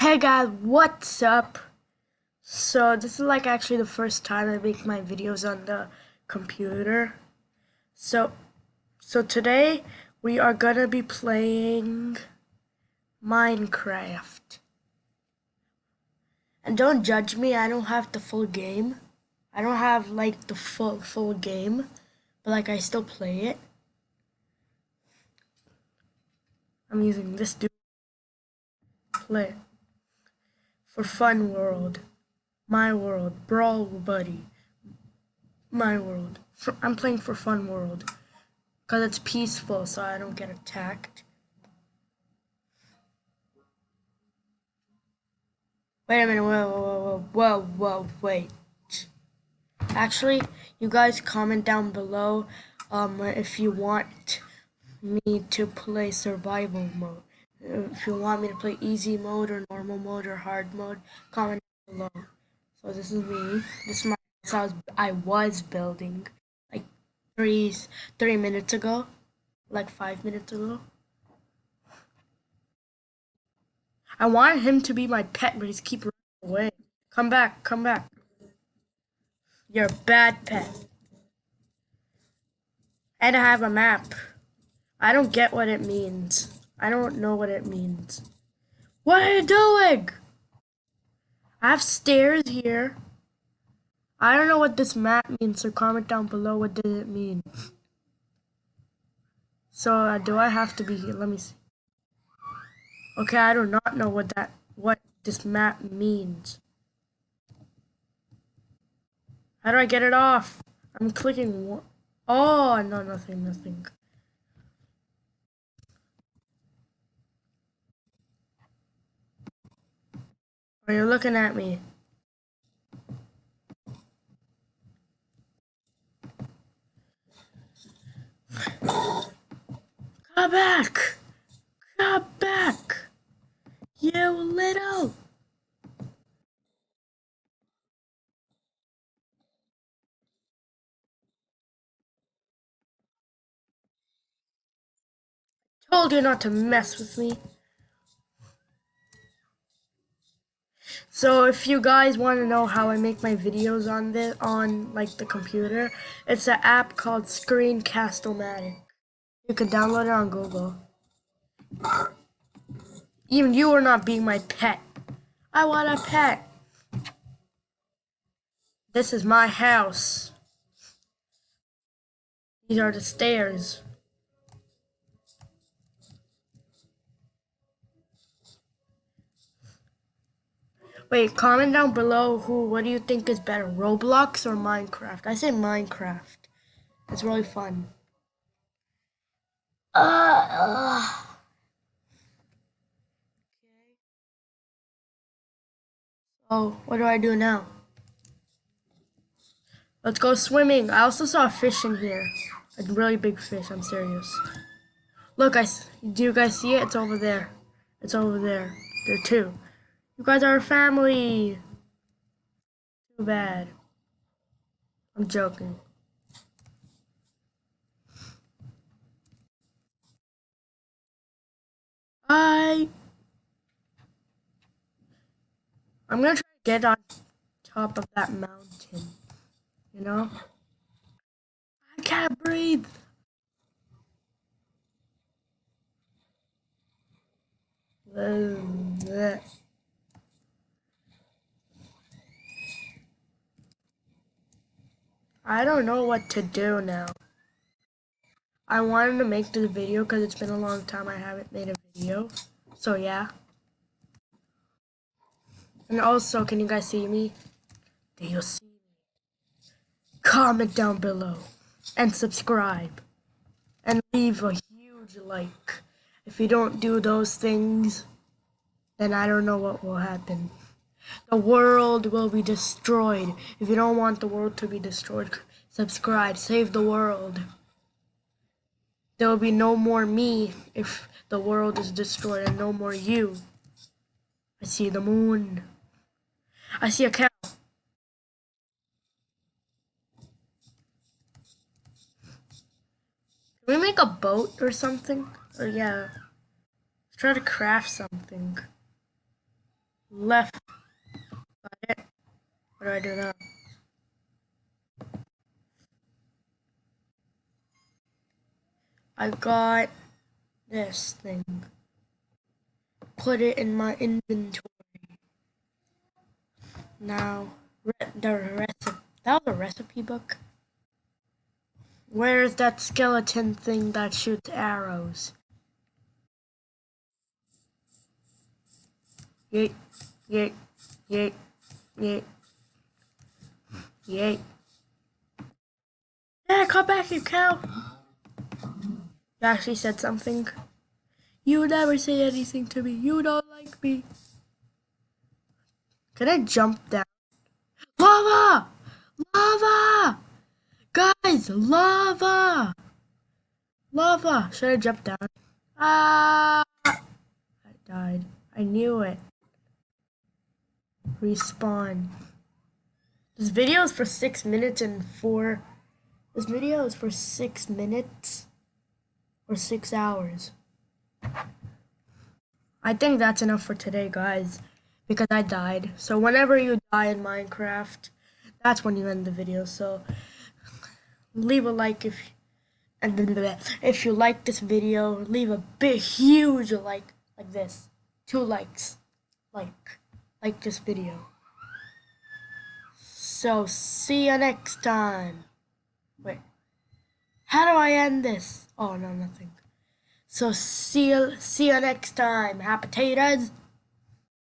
Hey guys, what's up? So this is like actually the first time I make my videos on the computer. So today we are gonna be playing Minecraft. And don't judge me, I don't have the full game. I don't have like the full game, but like I still play it. I'm using this dude to play for Fun World. My world, Brawl Buddy. My world. I'm playing for Fun World. Because it's peaceful, so I don't get attacked. Wait a minute, wait. Actually, you guys comment down below if you want me to play survival mode. If you want me to play easy mode or normal mode or hard mode, comment down below. So this is me. This is my house I was building like three minutes ago, like 5 minutes ago. I wanted him to be my pet, but he's keep running away. Come back, come back. You're a bad pet. And I have a map. I don't get what it means. I don't know what it means. What are you doing? I have stairs here. I don't know what this map means, so comment down below what does it mean. So do I have to be here? Let me see. Okay, I do not know what this map means. How do I get it off? I'm clicking one. Oh, no, nothing. Oh, you're looking at me. Come back! Come back! You little! Told you not to mess with me. So if you guys want to know how I make my videos on like the computer, it's an app called Screencast-O-Matic. You can download it on Google. Even you are not being my pet. I want a pet. This is my house. These are the stairs. Wait, comment down below what do you think is better, Roblox or Minecraft? I say Minecraft. It's really fun. Oh, what do I do now? Let's go swimming. I also saw a fish in here. A really big fish, I'm serious. Look, do you guys see it? It's over there. It's over there. There are two. You guys are a family. Too bad. I'm joking. I'm gonna try to get on top of that mountain. You know? I can't breathe. I don't know what to do now. I wanted to make this video because it's been a long time I haven't made a video. So yeah. And also, can you guys see me? Do you see me? Comment down below and subscribe and leave a huge like. If you don't do those things, then I don't know what will happen. The world will be destroyed. If you don't want the world to be destroyed, subscribe, save the world. There will be no more me if the world is destroyed and no more you. I see the moon. I see a cow. Can we make a boat or something? Or yeah, let's try to craft something. left. Got it. What do I do now? I got this thing. Put it in my inventory. Now, the recipe. That was a recipe book. Where's that skeleton thing that shoots arrows? Yeet, yeet, yeet, yeet, yeet. Yeah, come back, you cow. You actually said something. You never say anything to me. You don't like me. Can I jump down? Lava! Lava! Guys, lava! Lava! Should I jump down? Ah! I died. I knew it. Respawn. This video is for 6 minutes and 4. This video is for 6 minutes or 6 hours. I think that's enough for today, guys, because I died. So whenever you die in Minecraft, that's when you end the video. So leave a like if you like this video. Leave a big, huge like this. 2 likes. Like this video. So see you next time. Wait. How do I end this? Oh no, nothing. So see you next time. Happy potatoes.